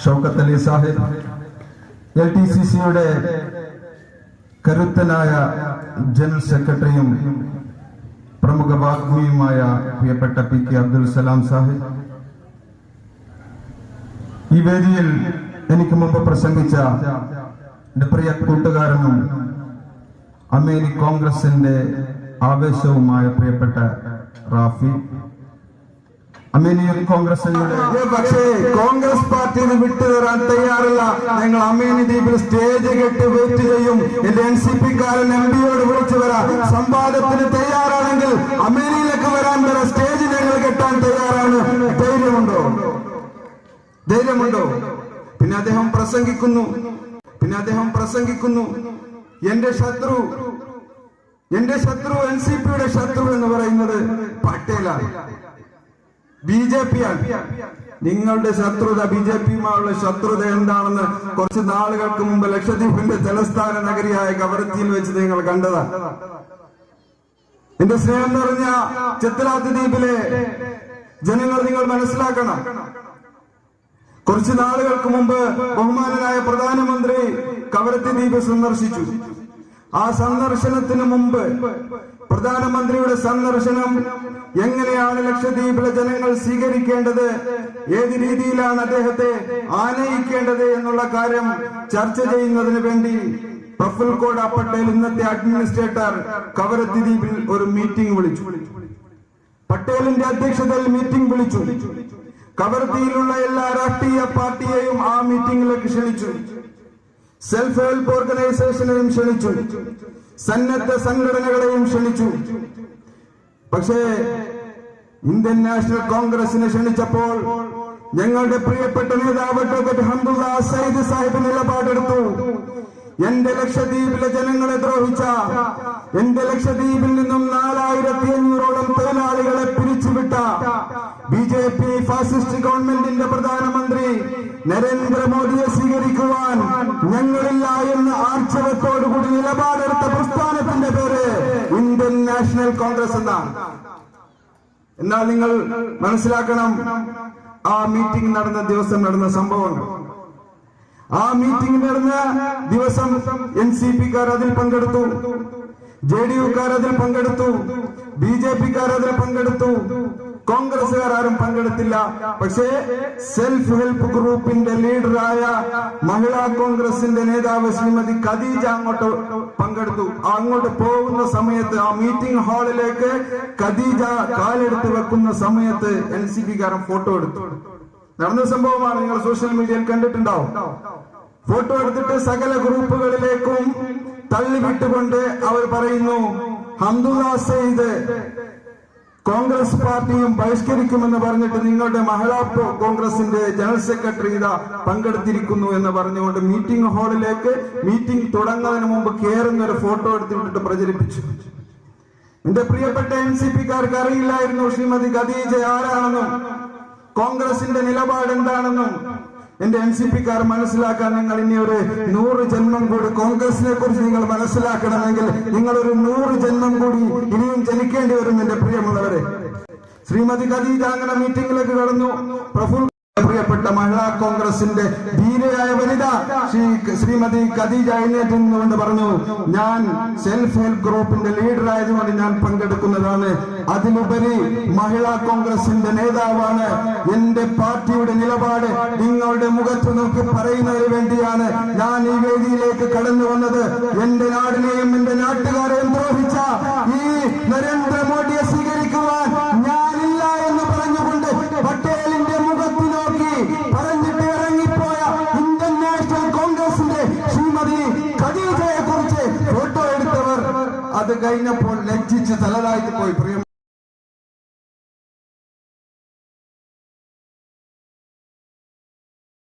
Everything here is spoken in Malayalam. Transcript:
ഷൗക്കത്ത് അലി സാഹിബ്, LTCCയുടെ കരുത്തനായ ജനറൽ സെക്രട്ടറിയും പ്രമുഖ വാഗ്മിയുമായ പ്രിയപ്പെട്ട PK അബ്ദുൽ സലാം സാഹിബ്, ഈ വേദിയിൽ എനിക്ക് മുമ്പ് പ്രസംഗിച്ച എന്റെ പ്രിയ കൂട്ടുകാരനും അമേനി കോൺഗ്രസിന്റെ ആവേശവുമായ പ്രിയപ്പെട്ട റാഫി, അമേനിയൻ കോൺഗ്രസിന്റെ പക്ഷേ കോൺഗ്രസ് പാർട്ടിയിൽ വിട്ടുതരാൻ തയ്യാറല്ല. ഞങ്ങൾ അമേനി ദ്വീപിൽ സ്റ്റേജ് കെട്ടി വെയിറ്റ് ചെയ്യും. എന്റെ NCP-കാരൻ MPയോട് വിളിച്ചു വരാം. സംവാദത്തിന് തയ്യാറാണെങ്കിൽ അമേനിയിലേക്ക് വരാൻ വരെ സ്റ്റേജ് ഞങ്ങൾ കെട്ടാൻ തയ്യാറാണ്. ധൈര്യമുണ്ടോ? പിന്നെ അദ്ദേഹം പ്രസംഗിക്കുന്നു എന്റെ ശത്രു NCP-യുടെ ശത്രു എന്ന് പറയുന്നത് പട്ടേലാണ്, BJP ആണ്. നിങ്ങളുടെ ശത്രുത BJP-യുമായുള്ള ശത്രുത എന്താണെന്ന് കുറച്ച് നാളുകൾക്ക് മുമ്പ് ലക്ഷദ്വീപിന്റെ തലസ്ഥാന നഗരിയായ കവരത്തിയിൽ വെച്ച് നിങ്ങൾ കണ്ടതാണ്. എന്റെ സ്നേഹം നിറഞ്ഞ ചെത്തലാത്ത് ദ്വീപിലെ ജനങ്ങൾ നിങ്ങൾ മനസ്സിലാക്കണം. കുറച്ച് നാളുകൾക്ക് മുമ്പ് ബഹുമാനനായ പ്രധാനമന്ത്രി കവരത്തി ദ്വീപ് സന്ദർശിച്ചു. ആ സന്ദർശനത്തിന് മുമ്പ് പ്രധാനമന്ത്രിയുടെ സന്ദർശനം എങ്ങനെയാണ് ലക്ഷദ്വീപിലെ ജനങ്ങൾ സ്വീകരിക്കേണ്ടത്, ഏത് രീതിയിലാണ് അദ്ദേഹത്തെ ആനയിക്കേണ്ടത് എന്നുള്ള കാര്യം ചർച്ച ചെയ്യുന്നതിന് വേണ്ടി പ്രഫുൽ കോട പട്ടേൽ, ഇന്നത്തെ അഡ്മിനിസ്ട്രേറ്റർ, കവരത്തി ദ്വീപിൽ ഒരു മീറ്റിംഗ് വിളിച്ചു. പട്ടേലിന്റെ അധ്യക്ഷതയിൽ മീറ്റിംഗ് വിളിച്ചു. കവരത്തിയിലുള്ള എല്ലാ രാഷ്ട്രീയ പാർട്ടിയെയും ആ മീറ്റിംഗിലേക്ക് ക്ഷണിച്ചു. സെൽഫ് ഹെൽപ്പ് ഓർഗനൈസേഷനെയും ക്ഷണിച്ചു. സന്നദ്ധ സംഘടനകളെയും ക്ഷണിച്ചു. പക്ഷേ ഇന്ത്യൻ നാഷണൽ കോൺഗ്രസിനെ ക്ഷണിച്ചപ്പോൾ ഞങ്ങളുടെ പ്രിയപ്പെട്ട നേതാവ് അഡ്വക്കേറ്റ് ഹംദുള്ള സയ്യിദ് സാഹിബ് നിലപാടെടുത്തു. എന്റെ ലക്ഷദ്വീപിലെ ജനങ്ങളെ ദ്രോഹിച്ച, എന്റെ ലക്ഷദ്വീപിൽ നിന്നും 4500ഓളം തൊഴിലാളികളെ പിരിച്ചുവിട്ട BJP ഫാസിസ്റ്റ് ഗവൺമെന്റിന്റെ പ്രധാനമന്ത്രി നരേന്ദ്രമോദിയെ സ്വീകരിക്കുവാൻ ഞങ്ങളില്ല എന്ന് ആർജവത്തോടുകൂടി നിലപാടെടുത്ത പ്രസ്ഥാനത്തിന്റെ പേര് ഇന്ത്യൻ നാഷണൽ കോൺഗ്രസ് എന്നാണ്. എന്നാൽ നിങ്ങൾ മനസ്സിലാക്കണം, ആ മീറ്റിംഗ് നടന്ന ദിവസം നടന്ന സംഭവങ്ങൾ. ആ മീറ്റിംഗ് നടന്ന ദിവസം NCP-കാർ അതിൽ പങ്കെടുത്തു, JDU-കാർ അതിൽ പങ്കെടുത്തു, BJP-കാർ അതിൽ പങ്കെടുത്തു, കോൺഗ്രസുകാർ ആരും പങ്കെടുത്തില്ല. പക്ഷേ സെൽഫ് ഹെൽപ്പ് ഗ്രൂപ്പിന്റെ ലീഡറായ മഹിളാ കോൺഗ്രസിന്റെ നേതാവ് ശ്രീമതി ഖദീജ അങ്ങോട്ട് പങ്കെടുത്തു. അങ്ങോട്ട് പോകുന്ന സമയത്ത്, ആ മീറ്റിംഗ് ഹാളിലേക്ക് ഖദീജ കാലെടുത്ത് വെക്കുന്ന സമയത്ത് NCP-കാരൻ ഫോട്ടോ എടുത്തു. നടന്ന സംഭവമാണ്, നിങ്ങൾ സോഷ്യൽ മീഡിയയിൽ കണ്ടിട്ടുണ്ടാവും. ഫോട്ടോ എടുത്തിട്ട് സകല ഗ്രൂപ്പുകളിലേക്കും തള്ളിവിട്ടുകൊണ്ട് അവർ പറയുന്നു, ഹംദുള്ള സയ്യിദ് കോൺഗ്രസ് പാർട്ടിയും ബഹിഷ്കരിക്കുമെന്ന് പറഞ്ഞിട്ട് നിങ്ങളുടെ മഹിളാ കോൺഗ്രസിന്റെ ജനറൽ സെക്രട്ടറി ഇതാ പങ്കെടുത്തിരിക്കുന്നു എന്ന് പറഞ്ഞുകൊണ്ട് മീറ്റിംഗ് ഹാളിലേക്ക് മീറ്റിംഗ് തുടങ്ങുന്നതിന് മുമ്പ് കയറുന്ന ഒരു ഫോട്ടോ എടുത്തിട്ട് പ്രചരിപ്പിച്ചു. എന്റെ പ്രിയപ്പെട്ട NCP-കാർക്ക് അറിയില്ലായിരുന്നു ശ്രീമതി ഖദീജ ആരാണെന്നും കോൺഗ്രസിന്റെ നിലപാട് എന്താണെന്നും. എന്റെ NCP-കാർ മനസ്സിലാക്കാൻ നിങ്ങൾ ഇനി ഒരു 100 ജന്മം കൂടി കോൺഗ്രസിനെ കുറിച്ച് നിങ്ങൾ മനസ്സിലാക്കണമെങ്കിൽ നിങ്ങൾ ഒരു 100 ജന്മം കൂടി ഇനിയും ജനിക്കേണ്ടി വരും എന്റെ പ്രിയമുള്ളവരെ. ശ്രീമതി ഖദീജ അങ്ങനെ മീറ്റിംഗിലേക്ക് കടന്നു. പ്രഫുൽ പ്രിയപ്പെട്ട മഹിളാ കോൺഗ്രസിന്റെ ധീരയായ വനിത ശ്രീമതി ഖദീജ എഴുന്നേറ്റ് നിന്നുകൊണ്ട് പറഞ്ഞു, ഞാൻ സെൽഫ് ഹെൽപ്പ് ഗ്രൂപ്പിന്റെ ലീഡർ ആയതുകൊണ്ട് ഞാൻ പങ്കെടുക്കുന്നതാണ്. അതിലുപരി മഹിളാ കോൺഗ്രസിന്റെ നേതാവാണ്. എന്റെ പാർട്ടിയുടെ നിലപാട് നിങ്ങളുടെ മുഖത്ത് നോക്കി പറയുന്നതിന് വേണ്ടിയാണ് ഞാൻ ഈ വേദിയിലേക്ക് കടന്നു വന്നത്. എന്റെ നാടിനെയും എന്റെ നാട്ടുകാരെയും ദ്രോഹിച്ച ഈ നരേന്ദ്രമോദിയെ സ്വീകരിക്കുവാൻ ഞാനില്ല എന്ന് പറഞ്ഞുകൊണ്ട് പട്ടേലിന്റെ മുഖത്ത് നോക്കി പറഞ്ഞിട്ട് ഇറങ്ങിപ്പോയ ഇന്ത്യൻ നാഷണൽ കോൺഗ്രസിന്റെ ശ്രീമതി ഖദീജയെ കുറിച്ച് ഫോട്ടോ എടുത്തവർ അത് കഴിഞ്ഞപ്പോൾ ലജ്ജിച്ച് തലതായിട്ട് പോയി.